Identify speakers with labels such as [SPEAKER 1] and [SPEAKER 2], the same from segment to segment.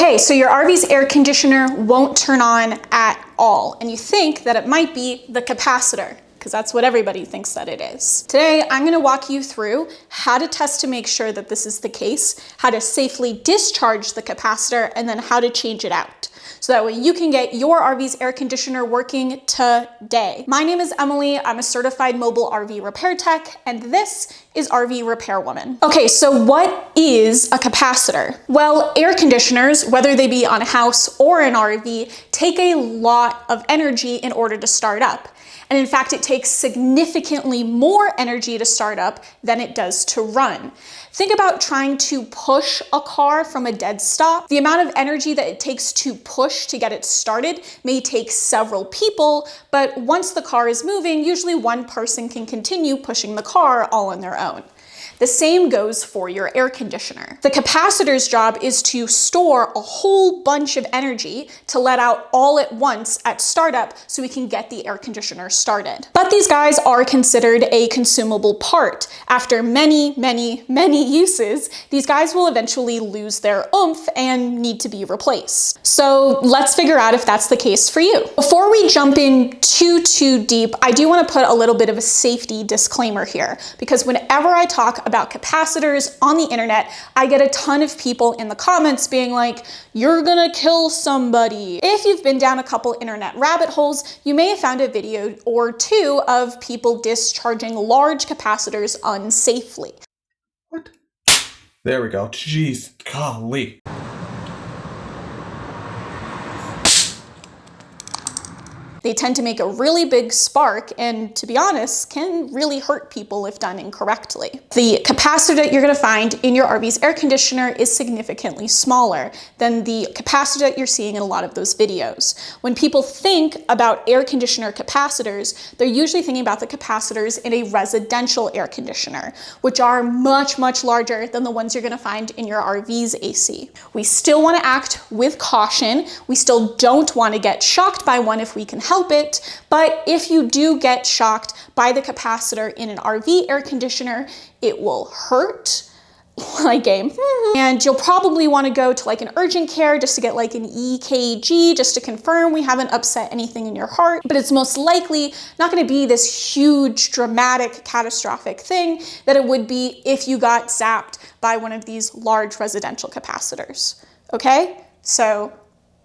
[SPEAKER 1] Okay, so your RV's air conditioner won't turn on at all, and you think that it might be the capacitor, because that's what everybody thinks that it is. Today, I'm gonna walk you through how to test to make sure that this is the case, how to safely discharge the capacitor, and then how to change it out. So that way you can get your RV's air conditioner working today. My name is Emily. I'm a certified mobile RV repair tech, and this is RV Repair Woman. Okay, so what is a capacitor? Well, air conditioners, whether they be on a house or an RV, take a lot of energy in order to start up. And in fact, it takes significantly more energy to start up than it does to run. Think about trying to push a car from a dead stop. The amount of energy that it takes to push to get it started may take several people, but once the car is moving, usually one person can continue pushing the car all on their own. The same goes for your air conditioner. The capacitor's job is to store a whole bunch of energy to let out all at once at startup so we can get the air conditioner started. But these guys are considered a consumable part. After many uses, these guys will eventually lose their oomph and need to be replaced. So let's figure out if that's the case for you. Before we jump in too deep, I do want to put a little bit of a safety disclaimer here, because whenever I talk about capacitors on the internet, I get a ton of people in the comments being like, you're gonna kill somebody. If you've been down a couple internet rabbit holes, you may have found a video or two of people discharging large capacitors unsafely.
[SPEAKER 2] What? There we go. Jeez, golly.
[SPEAKER 1] They tend to make a really big spark and, to be honest, can really hurt people if done incorrectly. The capacitor that you're gonna find in your RV's air conditioner is significantly smaller than the capacitor that you're seeing in a lot of those videos. When people think about air conditioner capacitors, they're usually thinking about the capacitors in a residential air conditioner, which are much larger than the ones you're gonna find in your RV's AC. We still wanna act with caution. We still don't wanna get shocked by one if we can help it, but if you do get shocked by the capacitor in an RV air conditioner, it will hurt like game, and you'll probably want to go to like an urgent care just to get like an EKG just to confirm we haven't upset anything in your heart. But it's most likely not going to be this huge, dramatic, catastrophic thing that it would be if you got zapped by one of these large residential capacitors. Okay, so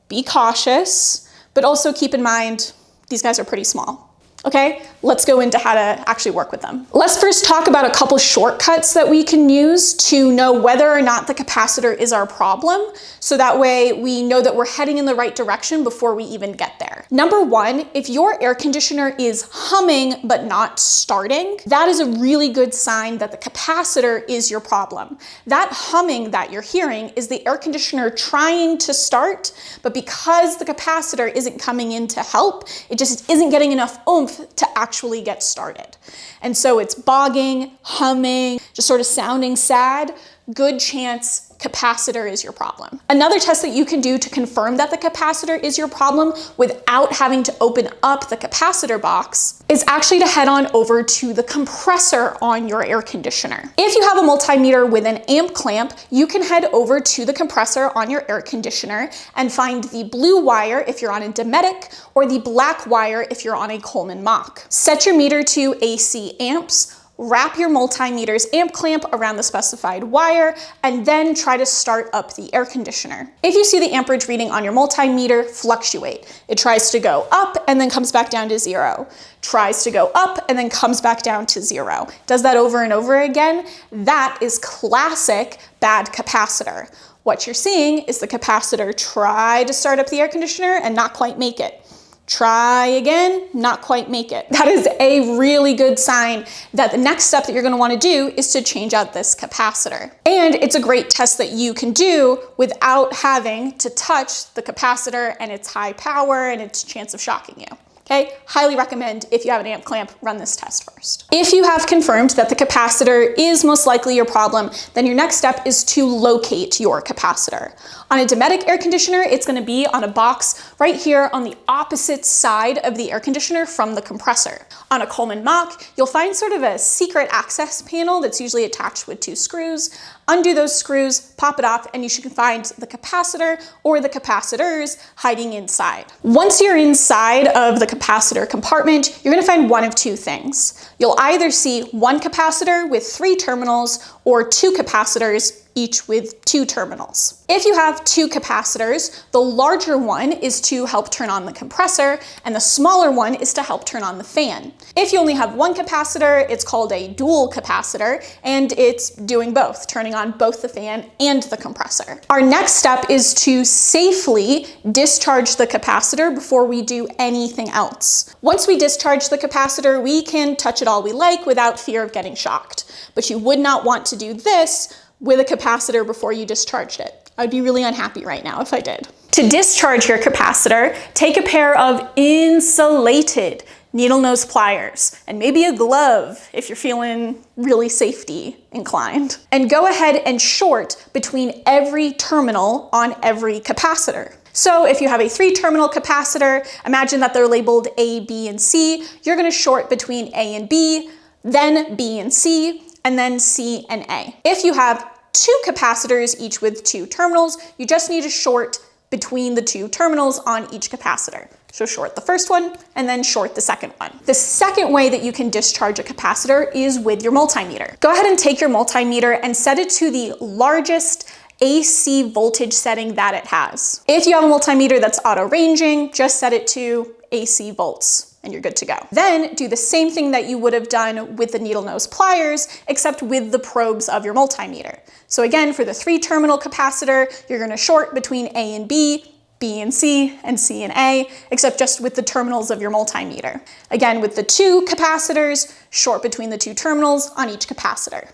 [SPEAKER 1] be cautious, but also keep in mind, these guys are pretty small. Okay, let's go into how to actually work with them. Let's first talk about a couple shortcuts that we can use to know whether or not the capacitor is our problem, so that way we know that we're heading in the right direction before we even get there. Number one, if your air conditioner is humming but not starting, that is a really good sign that the capacitor is your problem. That humming that you're hearing is the air conditioner trying to start, but because the capacitor isn't coming in to help, it just isn't getting enough oomph to actually get started. And so it's bogging, humming, just sort of sounding sad. Good chance capacitor is your problem. Another test that you can do to confirm that the capacitor is your problem without having to open up the capacitor box is actually to head on over to the compressor on your air conditioner. If you have a multimeter with an amp clamp, you can head over to the compressor on your air conditioner and find the blue wire if you're on a Dometic or the black wire if you're on a Coleman Mach. Set your meter to AC amps, wrap your multimeter's amp clamp around the specified wire, and then try to start up the air conditioner. If you see the amperage reading on your multimeter fluctuate, it tries to go up and then comes back down to 0, tries to go up and then comes back down to 0. Does that over and over again? That is classic bad capacitor. What you're seeing is the capacitor try to start up the air conditioner and not quite make it. Try again, not quite make it. That is a really good sign that the next step that you're gonna wanna do is to change out this capacitor. And it's a great test that you can do without having to touch the capacitor and its high power and its chance of shocking you. Okay, highly recommend if you have an amp clamp, run this test first. If you have confirmed that the capacitor is most likely your problem, then your next step is to locate your capacitor. On a Dometic air conditioner, it's going to be on a box right here on the opposite side of the air conditioner from the compressor. On a Coleman Mach, you'll find sort of a secret access panel that's usually attached with 2 screws. Undo those screws, pop it off, and you should find the capacitor or the capacitors hiding inside. Once you're inside of the capacitor compartment, you're gonna find one of 2 things. You'll either see 1 capacitor with 3 terminals or 2 capacitors, each with 2 terminals. If you have 2 capacitors, the larger one is to help turn on the compressor, and the smaller one is to help turn on the fan. If you only have 1 capacitor, it's called a dual capacitor, and it's doing both, turning on both the fan and the compressor. Our next step is to safely discharge the capacitor before we do anything else. Once we discharge the capacitor, we can touch it all we like without fear of getting shocked. But you would not want to do this with a capacitor before you discharged it. I'd be really unhappy right now if I did. To discharge your capacitor, take a pair of insulated needle nose pliers and maybe a glove if you're feeling really safety inclined. And go ahead and short between every terminal on every capacitor. So if you have a 3-terminal capacitor, imagine that they're labeled A, B, and C. You're gonna short between A and B, then B and C, and then C and A. If you have 2 capacitors, each with 2 terminals, you just need to short between the 2 terminals on each capacitor. So short the first one and then short the second one. The second way that you can discharge a capacitor is with your multimeter. Go ahead and take your multimeter and set it to the largest AC voltage setting that it has. If you have a multimeter that's auto ranging, just set it to AC volts and you're good to go. Then do the same thing that you would have done with the needle nose pliers, except with the probes of your multimeter. So again, for the 3-terminal capacitor, you're gonna short between A and B, B and C, and C and A, except just with the terminals of your multimeter. Again, with the 2 capacitors, short between the 2 terminals on each capacitor.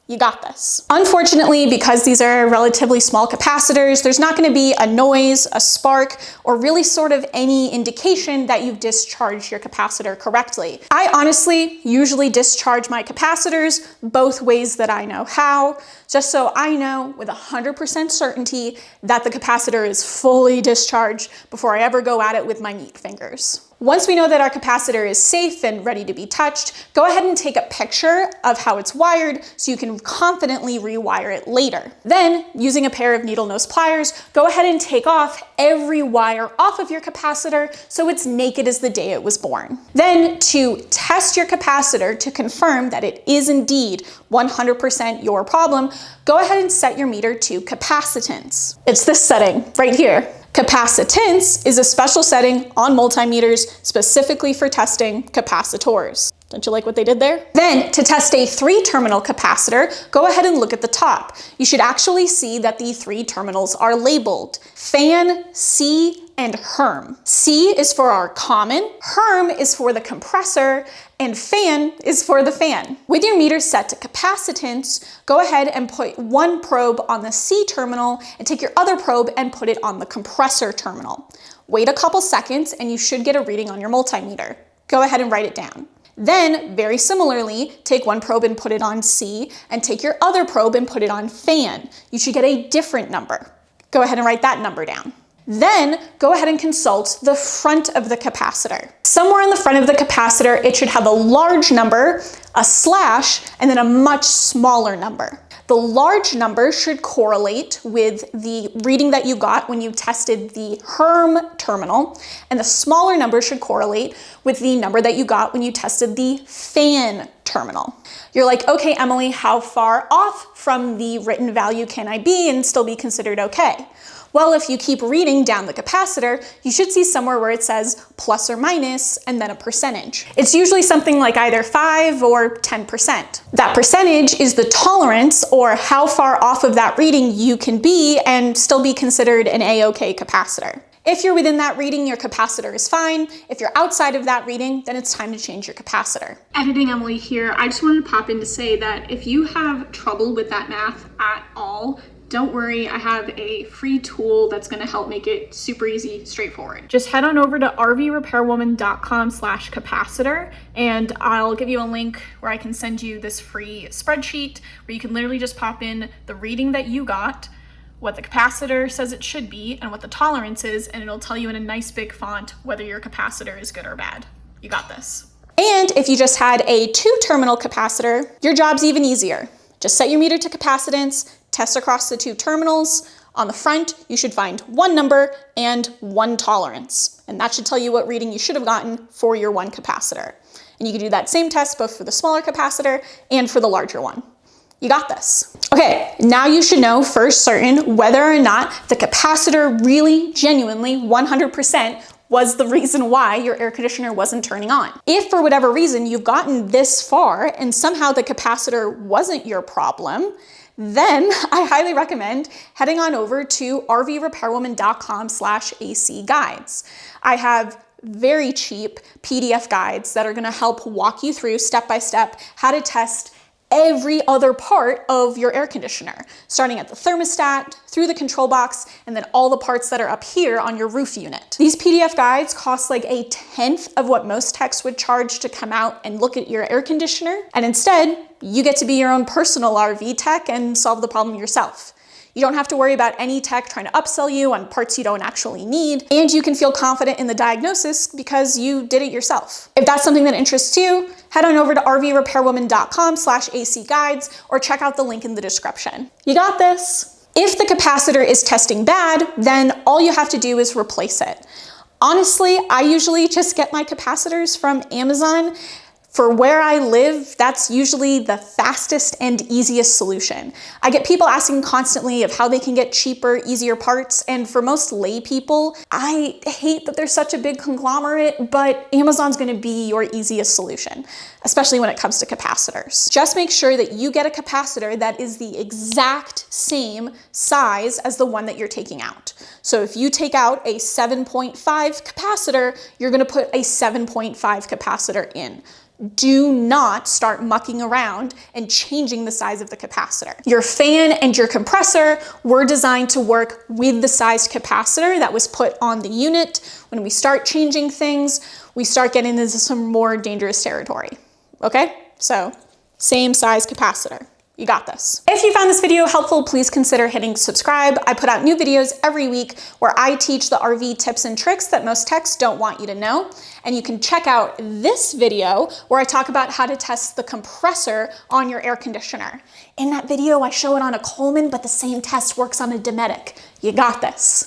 [SPEAKER 1] You got this. Unfortunately, because these are relatively small capacitors, there's not going to be a noise, a spark, or really sort of any indication that you've discharged your capacitor correctly. I honestly usually discharge my capacitors both ways that I know how, just so I know with 100% certainty that the capacitor is fully discharged before I ever go at it with my meat fingers. Once we know that our capacitor is safe and ready to be touched, go ahead and take a picture of how it's wired so you can confidently rewire it later. Then, using a pair of needle nose pliers, go ahead and take off every wire off of your capacitor so it's naked as the day it was born. Then, to test your capacitor to confirm that it is indeed 100% your problem, go ahead and set your meter to capacitance. It's this setting right here. Capacitance is a special setting on multimeters specifically for testing capacitors. Don't you like what they did there? Then, to test a 3-terminal capacitor, go ahead and look at the top. You should actually see that the 3 terminals are labeled fan, C, and Herm. C is for our common, Herm is for the compressor, and fan is for the fan. With your meter set to capacitance, go ahead and put 1 probe on the C terminal and take your other probe and put it on the compressor terminal. Wait a couple seconds and you should get a reading on your multimeter. Go ahead and write it down. Then, very similarly, take 1 probe and put it on C, and take your other probe and put it on fan. You should get a different number. Go ahead and write that number down. Then, go ahead and consult the front of the capacitor. Somewhere on the front of the capacitor, it should have a large number, a slash, and then a much smaller number. The large number should correlate with the reading that you got when you tested the Herm terminal, and the smaller number should correlate with the number that you got when you tested the fan terminal. You're like, okay, Emily, how far off from the written value can I be and still be considered okay? Well, if you keep reading down the capacitor, you should see somewhere where it says plus or minus and then a percentage. It's usually something like either 5 or 10%. That percentage is the tolerance, or how far off of that reading you can be and still be considered an A-OK capacitor. If you're within that reading, your capacitor is fine. If you're outside of that reading, then it's time to change your capacitor. Editing Emily here. I just wanted to pop in to say that if you have trouble with that math at all, don't worry, I have a free tool that's gonna help make it super easy, straightforward. Just head on over to rvrepairwoman.com/capacitor and I'll give you a link where I can send you this free spreadsheet where you can literally just pop in the reading that you got, what the capacitor says it should be, and what the tolerance is, and it'll tell you in a nice big font whether your capacitor is good or bad. You got this. And if you just had a 2-terminal capacitor, your job's even easier. Just set your meter to capacitance, test across the 2 terminals. On the front, you should find 1 number and 1 tolerance. And that should tell you what reading you should have gotten for your 1 capacitor. And you can do that same test both for the smaller capacitor and for the larger one. You got this. Okay, now you should know for certain whether or not the capacitor really, genuinely, 100% was the reason why your air conditioner wasn't turning on. If for whatever reason you've gotten this far and somehow the capacitor wasn't your problem, then I highly recommend heading on over to rvrepairwoman.com/AC guides. I have very cheap PDF guides that are gonna help walk you through step-by-step how to test every other part of your air conditioner, starting at the thermostat, through the control box, and then all the parts that are up here on your roof unit. These PDF guides cost like 1/10 of what most techs would charge to come out and look at your air conditioner, and instead, you get to be your own personal RV tech and solve the problem yourself. You don't have to worry about any tech trying to upsell you on parts you don't actually need, and you can feel confident in the diagnosis because you did it yourself. If that's something that interests you, head on over to rvrepairwoman.com/AC guides or check out the link in the description. You got this. If the capacitor is testing bad, then all you have to do is replace it. Honestly, I usually just get my capacitors from Amazon. For where I live, that's usually the fastest and easiest solution. I get people asking constantly of how they can get cheaper, easier parts, and for most lay people, I hate that there's such a big conglomerate, but Amazon's gonna be your easiest solution, especially when it comes to capacitors. Just make sure that you get a capacitor that is the exact same size as the one that you're taking out. So if you take out a 7.5 capacitor, you're gonna put a 7.5 capacitor in. Do not start mucking around and changing the size of the capacitor. Your fan and your compressor were designed to work with the sized capacitor that was put on the unit. When we start changing things, we start getting into some more dangerous territory. Okay? So, same size capacitor. You got this. If you found this video helpful, please consider hitting subscribe. I put out new videos every week where I teach the RV tips and tricks that most techs don't want you to know. And you can check out this video where I talk about how to test the compressor on your air conditioner. In that video, I show it on a Coleman, but the same test works on a Dometic. You got this.